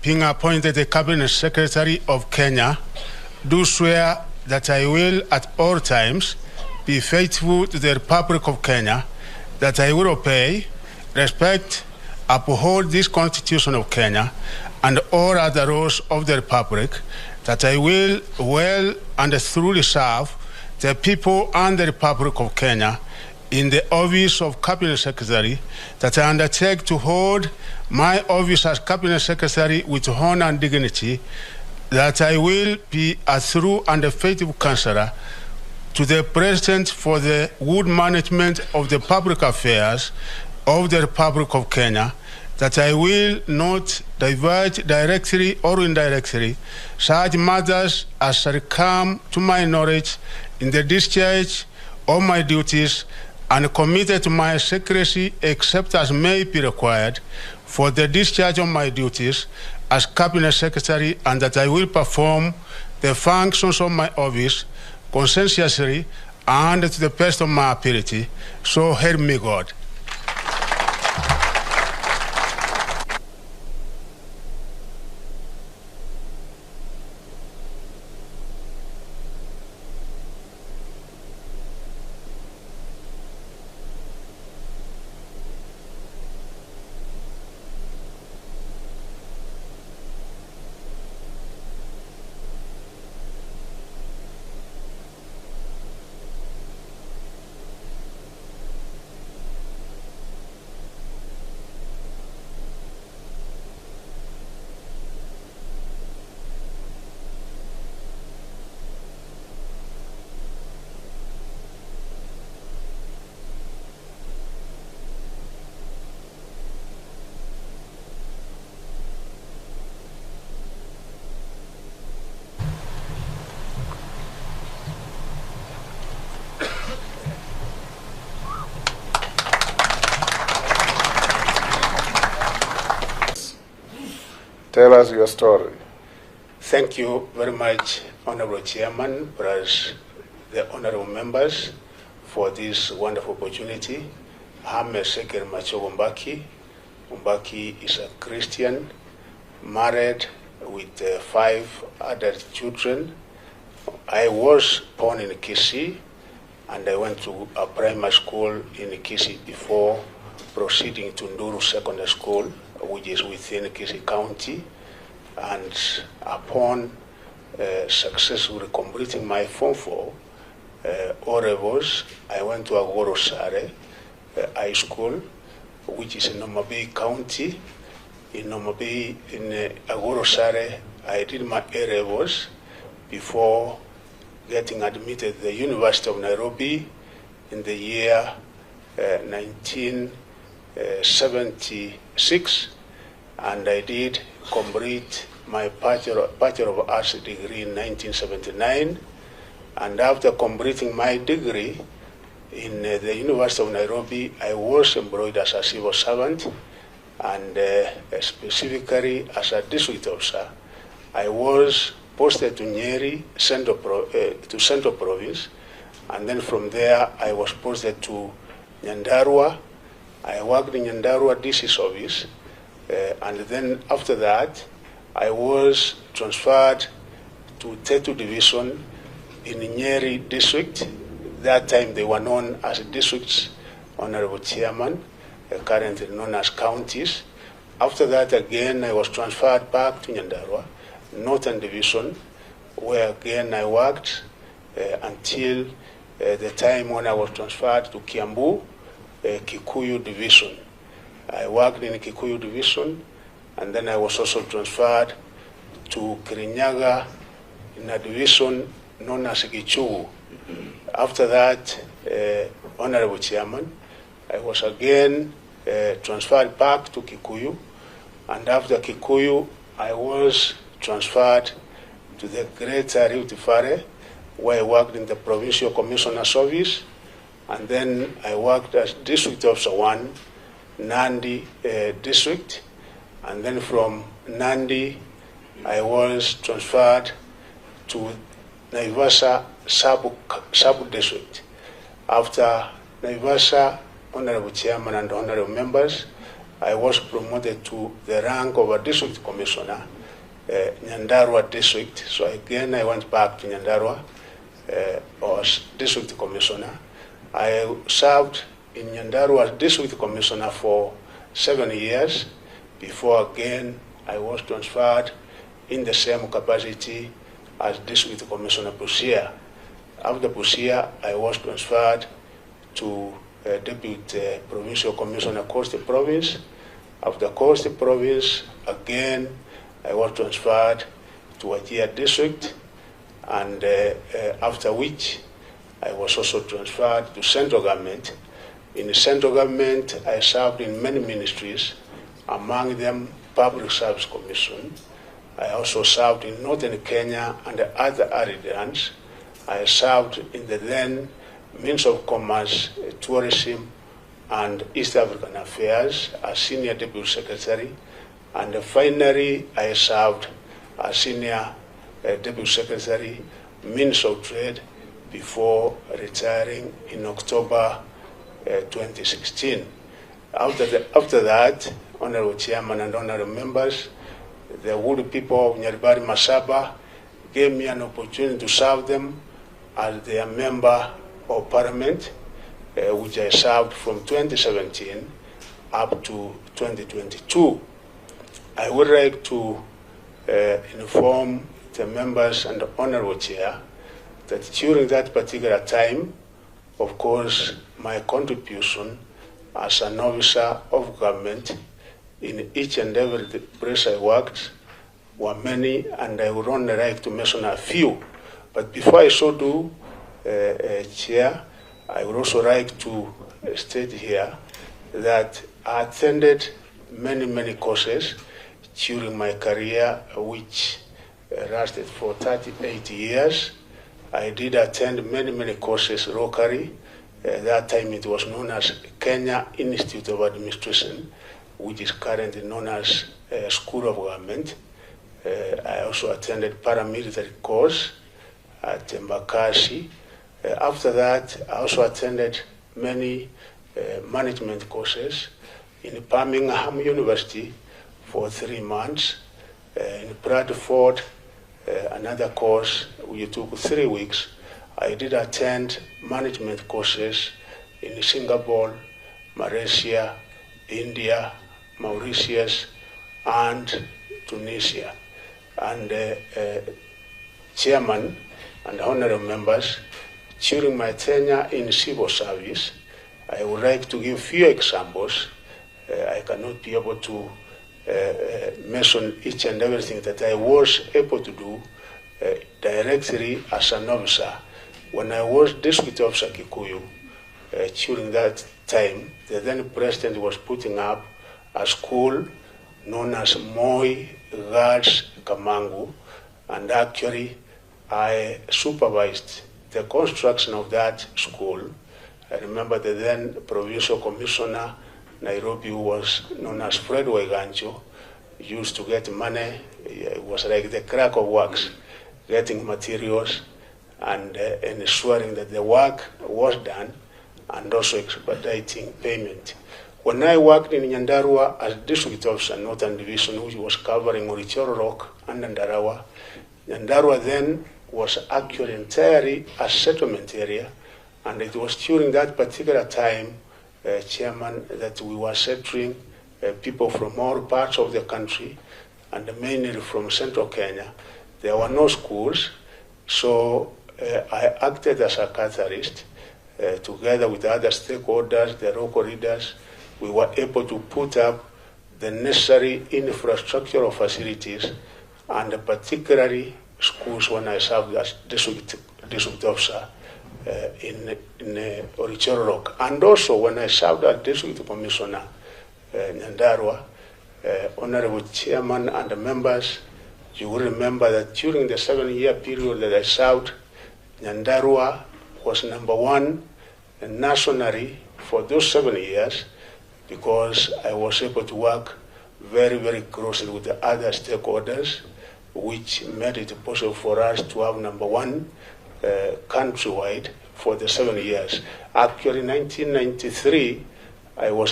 being appointed the Cabinet Secretary of Kenya, do swear that I will at all times be faithful to the Republic of Kenya, that I will obey, respect, uphold this Constitution of Kenya and all other laws of the Republic, that I will well and truly serve the people and the Republic of Kenya in the office of Cabinet Secretary, that I undertake to hold my office as Cabinet Secretary with honor and dignity, that I will be a true and a faithful counselor to the President for the good management of the public affairs of the Republic of Kenya, that I will not divulge directly or indirectly such matters as shall come to my knowledge in the discharge of my duties, and committed to my secrecy except as may be required for the discharge of my duties as Cabinet Secretary, and that I will perform the functions of my office conscientiously and to the best of my ability. So help me God. Tell us your story. Thank you very much, Honorable Chairman, plus the honorable members, for this wonderful opportunity. I'm CS Machogu Mbaki. Mbaki is a Christian, married with 5 adult children. I was born in Kisii, and I went to a primary school in Kisii before proceeding to Nduru Secondary School, which is within Kisii County. And upon successfully completing my Form 4 O-levels, I went to Agoro Sare High School, which is in Nomabay County. In Nomabay, in Agoro Sare, I did my A-levels before getting admitted to the University of Nairobi in the year 1976, and I did complete my Bachelor of Arts degree in 1979. And after completing my degree in the University of Nairobi, I was employed as a civil servant, and specifically as a district officer. I was posted to Nyeri, Central Province, and then from there I was posted to Nyandarua. I worked in Nyandarua DC's office, and then after that I was transferred to Tetu Division in Nyeri District. That time they were known as districts, Honorable Chairman, currently known as counties. After that again I was transferred back to Nyandarua, Northern Division, where again I worked until the time when I was transferred to Kiambu, Kikuyu Division. I worked in Kikuyu Division, and then I was also transferred to Kirinyaga in a division known as Gichugu. After that, Honorable Chairman, I was again transferred back to Kikuyu, and after Kikuyu, I was transferred to the Greater Rift Valley, where I worked in the Provincial Commissioner's Office, and then I worked as District Officer 1, Nandi District, and then from Nandi, I was transferred to Naivasha Sub-District. After Naivasha, Honorable Chairman and Honorable Members, I was promoted to the rank of a district commissioner, Nyandarua district. So again, I went back to Nyandarua as district commissioner. I served in Nyandarua as district commissioner for 7 years before again I was transferred in the same capacity as district commissioner Busia. After Busia, I was transferred to Deputy Provincial Commissioner Coast Province. After Coast Province, again, I was transferred to Wajir District, and after which I was also transferred to central government. In the central government, I served in many ministries, among them Public Service Commission. I also served in Northern Kenya and the other arid lands. I served in the then Ministry of Commerce, Tourism, and East African Affairs as Senior Deputy Secretary. And finally, I served as Senior Deputy Secretary, Minister of Trade, before retiring in October 2016. After that, Honorable Chairman and Honorable Members, the Wood people of Nyaribari Masaba gave me an opportunity to serve them as their member of Parliament, which I served from 2017 up to 2022. I would like to inform the members and the Honorable Chair that during that particular time, of course, my contribution as an officer of government in each and every place I worked were many, and I would only like to mention a few. But before I so do, Chair, I would also like to state here that I attended many courses during my career, which lasted for 38 years. I did attend many courses locally. That time it was known as Kenya Institute of Administration, which is currently known as School of Government. I also attended paramilitary course at Mbakasi. After that, I also attended many management courses in Birmingham University for 3 months. In Bradford, another course which took 3 weeks. I did attend management courses in Singapore, Malaysia, India, Mauritius, and Tunisia. And Chairman and honorable members, during my tenure in civil service, I would like to give few examples. I cannot be able to mention each and everything that I was able to do directly as an officer. When I was district officer Kikuyu, during that time, the then president was putting up a school known as Moi Girls Kamangu, and actually I supervised the construction of that school. I remember the then provincial commissioner, Nairobi, who was known as Fred Waiganjo, used to get money. It was like the crack of wax, getting materials and ensuring that the work was done, and also expediting payment. When I worked in Nyandarua as district officer, Northern Division, which was covering Orichoro Rock and Ndarawa, Nyandarua then was actually entirely a settlement area, and it was during that particular time, Chairman, that we were settling people from all parts of the country, and mainly from central Kenya. There were no schools, so I acted as a catalyst. Together with other stakeholders, the local leaders, we were able to put up the necessary infrastructural facilities, and particularly schools when I served as district officer in Orichoro Rock. And also when I served as district commissioner in Nyandarua, honorable chairman and the members, you will remember that during the 7-year period that I served, Nyandarua was #1 nationally for those 7 years, because I was able to work very closely with the other stakeholders, which made it possible for us to have #1 countrywide for the 7 years. Actually, in 1993, I was